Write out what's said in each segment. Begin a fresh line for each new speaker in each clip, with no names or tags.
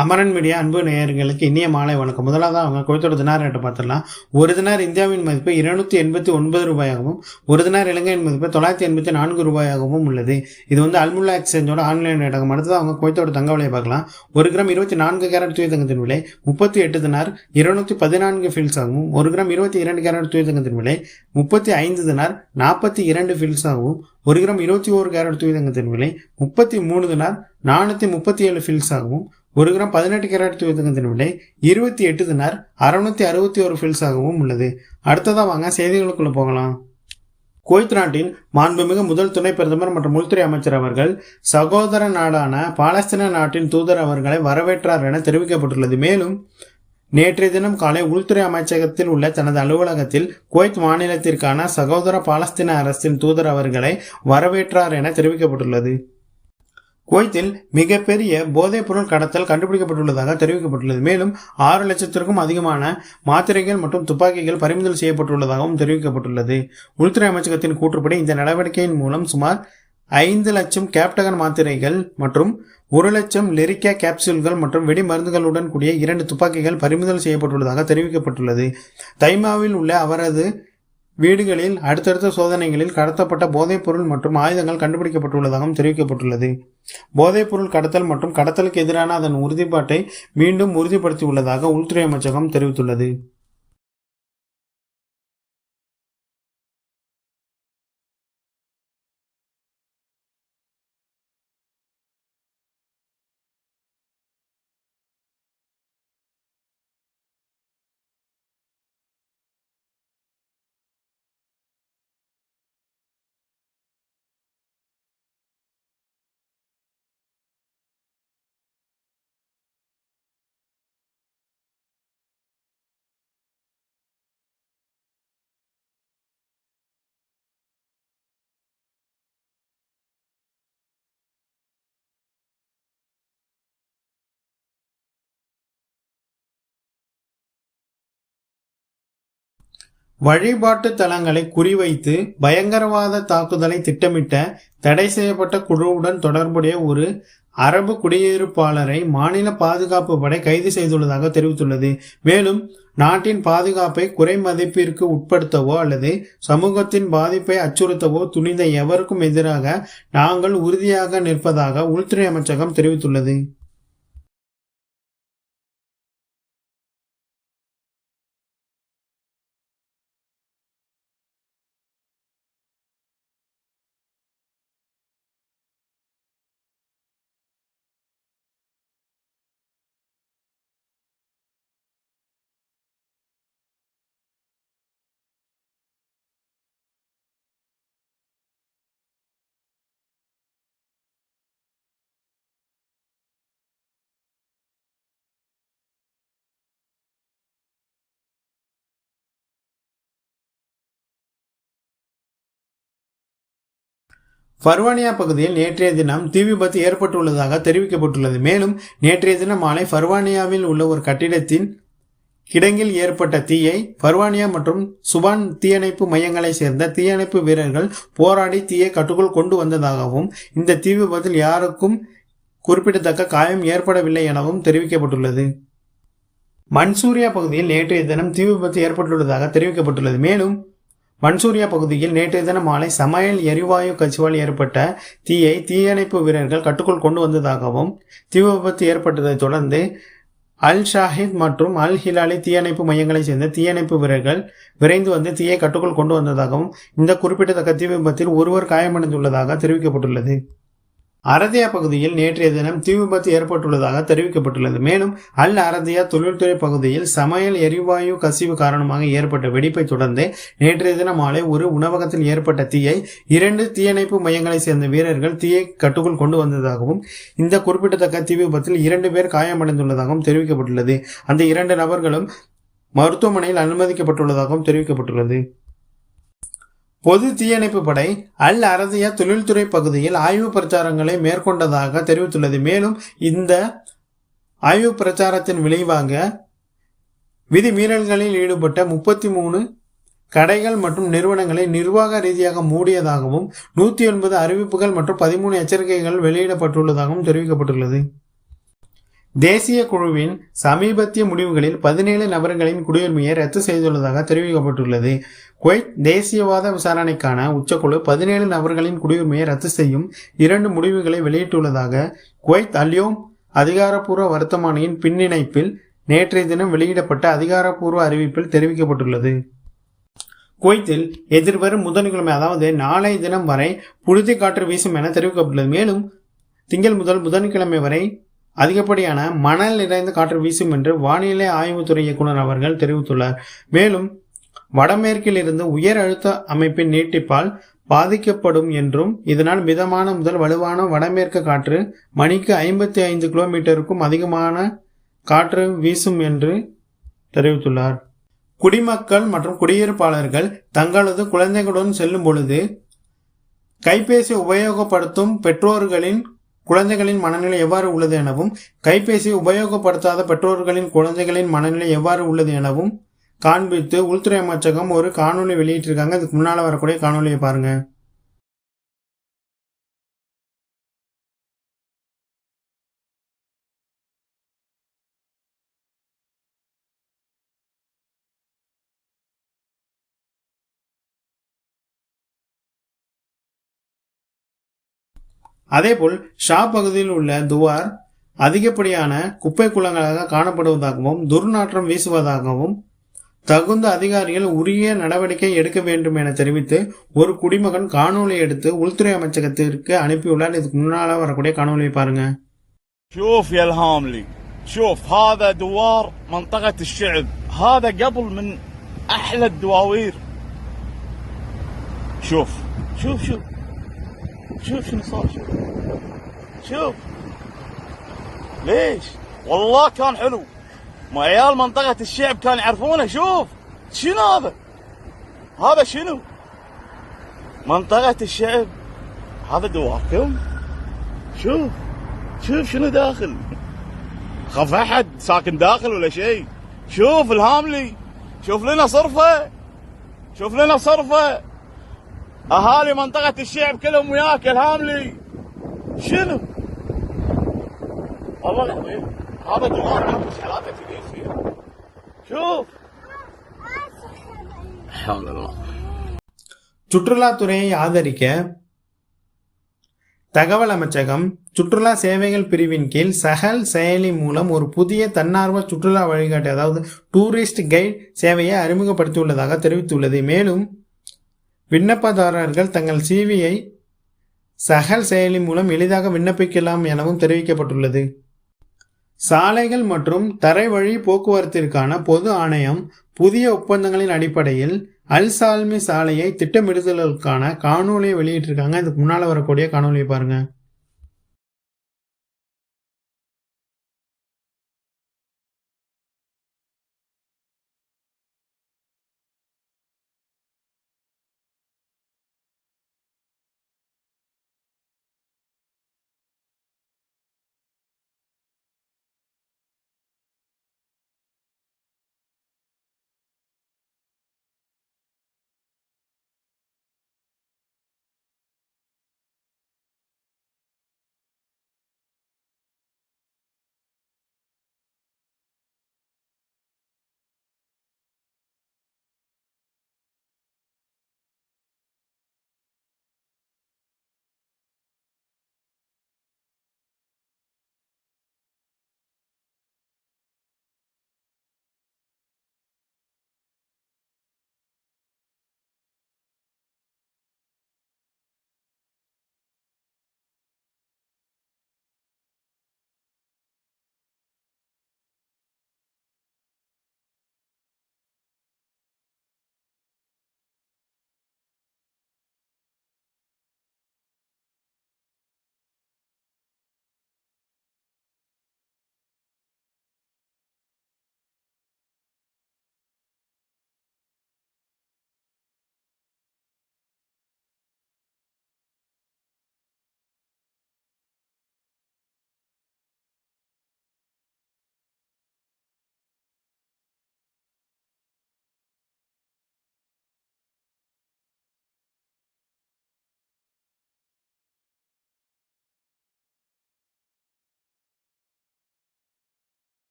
Amaran media அன்பு நேயர்களுக்கு இனிய மாலை வணக்கம். முதலாவது அவங்க குவைத்தோட தினார் ரேட்டை பார்த்துடலாம். ஒரு தினார் இந்தியாவின் மதிப்பு 289 ரூபாயாகவும், ஒரு தினார் இலங்கையின் மதிப்பு 984 ரூபாயாகவும் உள்ளது. இது அல்முல்லா எக்ஸ்சேஞ்சோட ஆன்லைன் ரேட்டாகும். அடுத்தது அவங்க குவைத்தோட தங்க விலையை பார்க்கலாம். 1 கிராம் 24 கேரட் தூய தங்கத்தின் விலை 38 தினார் 214 ஃபில்ஸ் ஆகவும், 1 கிராம் 22 கேரட் தூய தங்கத்தின் விலை 35 தினார் 42 ஃபில்ஸ் ஆகவும், 1 கிராம் 21 கேரட் தூய தங்கத்தின் விலை 33 தினார் 437 ஃபில்ஸ் ஆகவும், 1 கிராம் 18 கேரட் தூய தங்கத்தின் விலை 28 தினார் 661 ஃபில்ஸ் ஆகவும் உள்ளது. அடுத்ததா வாங்க செய்திகளுக்குள்ள போகலாம். குவைத் நாட்டின் மாண்புமிகு முதல் துணை பிரதமர் மற்றும் உள்துறை அமைச்சர் அவர்கள் சகோதர நாடான பாலஸ்தீன நாட்டின் தூதர் அவர்களை வரவேற்றார் என தெரிவிக்கப்பட்டுள்ளது. மேலும் நேற்றைய தினம் காலை உள்துறை அமைச்சகத்தில் உள்ள தனது அலுவலகத்தில் குவைத் மாநிலத்திற்கான சகோதர பாலஸ்தீன அரசின் தூதர் அவர்களை வரவேற்றார் என தெரிவிக்கப்பட்டுள்ளது. குவைத்தில் மிகப்பெரிய போதைப் பொருள் கடத்தல் கண்டுபிடிக்கப்பட்டுள்ளதாக தெரிவிக்கப்பட்டுள்ளது. மேலும் 6 லட்சத்திற்கும் அதிகமான மாத்திரைகள் மற்றும் துப்பாக்கிகள் பறிமுதல் செய்யப்பட்டுள்ளதாகவும் தெரிவிக்கப்பட்டுள்ளது. உள்துறை அமைச்சகத்தின் கூற்றுப்படி இந்த நடவடிக்கையின் மூலம் சுமார் 5 லட்சம் கேப்டகன் மாத்திரைகள் மற்றும் 1 லட்சம் லெரிக்கா கேப்சூல்கள் மற்றும் வெடி மருந்துகளுடன் கூடிய 2 துப்பாக்கிகள் பறிமுதல் செய்யப்பட்டுள்ளதாக தெரிவிக்கப்பட்டுள்ளது. தைமாவில் உள்ள அவரது வீடுகளில் அடுத்தடுத்த சோதனைகளில் கடத்தப்பட்ட போதைப் பொருள் மற்றும் ஆயுதங்கள் கண்டுபிடிக்கப்பட்டுள்ளதாகவும் தெரிவிக்கப்பட்டுள்ளது. போதைப் பொருள் கடத்தல் மற்றும் கடத்தலுக்கு எதிரான அதன் உறுதிப்பாட்டை மீண்டும் உறுதிப்படுத்தியுள்ளதாக உள்துறை அமைச்சகம் தெரிவித்துள்ளது. வழிபாட்டு தலங்களை குறிவைத்து பயங்கரவாத தாக்குதலை திட்டமிட்ட தடை செய்யப்பட்ட குழுவுடன் தொடர்புடைய ஒரு அரபு குடியிருப்பாளரை மாநில பாதுகாப்பு படை கைது செய்துள்ளதாக தெரிவித்துள்ளது. மேலும் நாட்டின் பாதுகாப்பை குறைமதிப்பிற்கு உட்படுத்தவோ அல்லது சமூகத்தின் பாதிப்பை அச்சுறுத்தவோ துணிந்த எவருக்கும் எதிராக நாங்கள் உறுதியாக நிற்பதாக உள்துறை அமைச்சகம் தெரிவித்துள்ளது. பர்வானியா பகுதியில் நேற்றைய தினம் தீ விபத்து ஏற்பட்டுள்ளதாக தெரிவிக்கப்பட்டுள்ளது. மேலும் நேற்றைய தினம் மாலை பர்வானியாவில் உள்ள ஒரு கட்டிடத்தின் கிடங்கில் ஏற்பட்ட தீயை பர்வானியா மற்றும் சுபான் தீயணைப்பு மையங்களை சேர்ந்த தீயணைப்பு வீரர்கள் போராடி தீயை கட்டுக்குள் கொண்டு வந்ததாகவும், இந்த தீ விபத்தில் யாருக்கும் குறிப்பிடத்தக்க காயம் ஏற்படவில்லை எனவும் தெரிவிக்கப்பட்டுள்ளது. மன்சூரியா பகுதியில் நேற்றைய தினம் தீ விபத்து ஏற்பட்டுள்ளதாக தெரிவிக்கப்பட்டுள்ளது. மேலும் மன்சூரியா பகுதியில் நேற்றைய தினம் மாலை சமையல் எரிவாயு கசிவால் ஏற்பட்ட தீயை தீயணைப்பு வீரர்கள் கட்டுக்குள் கொண்டு வந்ததாகவும், தீ விபத்து ஏற்பட்டதை தொடர்ந்து அல் ஷாஹித் மற்றும் அல் ஹிலாலி தீயணைப்பு மையங்களை சேர்ந்த தீயணைப்பு வீரர்கள் விரைந்து வந்து தீயை கட்டுக்குள் கொண்டு வந்ததாகவும், இந்த குறிப்பிடத்தக்க தீ விபத்தில் ஒருவர் காயமடைந்துள்ளதாக தெரிவிக்கப்பட்டுள்ளது. அரதியா பகுதியில் நேற்றைய தினம் தீ விபத்து ஏற்பட்டுள்ளதாக தெரிவிக்கப்பட்டுள்ளது. மேலும் அல் அரதியா தொழில்துறை பகுதியில் சமையல் எரிவாயு கசிவு காரணமாக ஏற்பட்ட வெடிப்பை தொடர்ந்து நேற்றைய தினம் மாலை ஒரு உணவகத்தில் ஏற்பட்ட தீயை 2 தீயணைப்பு மையங்களை சேர்ந்த வீரர்கள் தீயை கட்டுக்குள் கொண்டு வந்ததாகவும், இந்த குறிப்பிடத்தக்க தீ விபத்தில் 2 பேர் காயமடைந்துள்ளதாகவும் தெரிவிக்கப்பட்டுள்ளது. அந்த 2 நபர்களும் மருத்துவமனையில் அனுமதிக்கப்பட்டுள்ளதாகவும் தெரிவிக்கப்பட்டுள்ளது. பொது தீயணைப்பு படை அல் அரதியா தொழில்துறை பகுதியில் ஆய்வு பிரச்சாரங்களை மேற்கொண்டதாக தெரிவித்துள்ளது. மேலும் இந்த ஆய்வு பிரச்சாரத்தின் விளைவாக விதி மீறல்களில் ஈடுபட்ட 33 கடைகள் மற்றும் நிறுவனங்களை நிர்வாக ரீதியாக மூடியதாகவும் 109 அறிவிப்புகள் மற்றும் 13 எச்சரிக்கைகள் வெளியிடப்பட்டுள்ளதாகவும் தெரிவிக்கப்பட்டுள்ளது. தேசிய குழுவின் சமீபத்திய முடிவுகளில் 17 நபர்களின் குடியுரிமையை ரத்து செய்துள்ளதாக தெரிவிக்கப்பட்டுள்ளது. குவைத் தேசியவாத விசாரணைக்கான உச்சக்குழு 17 நபர்களின் குடியுரிமையை ரத்து செய்யும் 2 முடிவுகளை வெளியிட்டுள்ளதாக குவைத் அல்யோம் அதிகாரப்பூர்வ வர்த்தமானியின் பின்னிணைப்பில் நேற்றைய தினம் வெளியிடப்பட்ட அதிகாரப்பூர்வ அறிவிப்பில் தெரிவிக்கப்பட்டுள்ளது. குவைத்தில் எதிர்வரும் புதன்கிழமை அதாவது நாளைய தினம் வரை புழுதி காற்று வீசும் என தெரிவிக்கப்பட்டுள்ளது. மேலும் திங்கள் முதல் புதன்கிழமை வரை அதிகப்படியான மணல் நிறைந்த காற்று வீசும் என்று வானிலை ஆய்வுத்துறை இயக்குனர் அவர்கள் தெரிவித்துள்ளார். மேலும் வடமேற்கில் இருந்து உயர் அழுத்த அமைப்பின் நீட்டிப்பால் பாதிக்கப்படும் என்றும் இதனால் மிதமான முதல் வலுவான வடமேற்கு காற்று மணிக்கு 55 கிலோமீட்டருக்கும் அதிகமான காற்று வீசும் என்று தெரிவித்துள்ளார். குடிமக்கள் மற்றும் குடியிருப்பாளர்கள் தங்களது குழந்தைகளுடன் செல்லும் பொழுது கைபேசி உபயோகப்படுத்தும் பெற்றோர்களின் குழந்தைகளின் மனநிலை எவ்வாறு உள்ளது எனவும் கைபேசி உபயோகப்படுத்தாத பெற்றோர்களின் குழந்தைகளின் மனநிலை எவ்வாறு உள்ளது எனவும் காண்பித்து உள்துறை அமைச்சகம் ஒரு காணொலி வெளியிட்டிருக்காங்க. இதுக்கு முன்னால வரக்கூடிய காணொலியை பாருங்க. அதேபோல் ஷா பகுதியில் உள்ள துவார் அதிகப்படியான குப்பை குளங்களாக காணப்படுவதாகவும் துர்நாற்றம் வீசுவதாகவும் தகுந்த அதிகாரிகள் உரிய நடவடிக்கை எடுக்க வேண்டும் என தெரிவித்து ஒரு குடிமகன் காணொலி எடுத்து உள்துறை அமைச்சகத்திற்கு அனுப்பியுள்ளார். இதுக்கு முன்னால வரக்கூடிய காணொலியை பாருங்க.
شوف يا الهاملي، شوف هذا دوار منطقة الشعب، هذا قبل من أحلى الدواوير. شوف شوف شوف شوف شنو صار. شوف شوف ليش والله كان حلو، ما عيال منطقة الشعب كانوا يعرفونه. شوف شنو هذا شنو منطقة الشعب، هذا دواركم. شوف شوف شنو داخل، خاف احد ساكن داخل ولا شيء. شوف الهاملي، شوف لنا صرفه، شوف لنا صرفه. اهالي منطقة الشعب كلهم وياك الهاملي. شنو والله العظيم هذا دوار نفس حالاته تجي فيه. شوف حول الله.
சுற்றுலாத்துறையை ஆதரிக்க தகவல் அமைச்சகம் சுற்றுலா சேவைகள் பிரிவின் கீழ் சஹல் செயலி மூலம் ஒரு புதிய தன்னார்வ சுற்றுலா வழிகாட்டி அதாவது டூரிஸ்ட் கைட் சேவையை அறிமுகப்படுத்தியுள்ளதாக தெரிவித்துள்ளது. மேலும் விண்ணப்பதாரர்கள் தங்கள் சிவியை சஹல் செயலி மூலம் எளிதாக விண்ணப்பிக்கலாம் எனவும் தெரிவிக்கப்பட்டுள்ளது. சாலைகள் மற்றும் தரை வழி போக்குவரத்திற்கான பொது ஆணையம் புதிய ஒப்பந்தங்களின் அடிப்படையில் அல் சால்மி சாலையை திட்டமிடுதலுக்கான காணொலியை வெளியிட்டிருக்காங்க. இதுக்கு முன்னால வரக்கூடிய காணொலியை பாருங்க.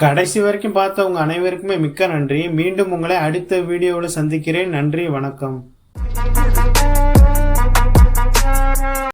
கடைசி வரைக்கும் பார்த்தவங்க அனைவருக்குமே மிக்க நன்றி. மீண்டும் உங்களை அடுத்த வீடியோவில் சந்திக்கிறேன். நன்றி, வணக்கம்.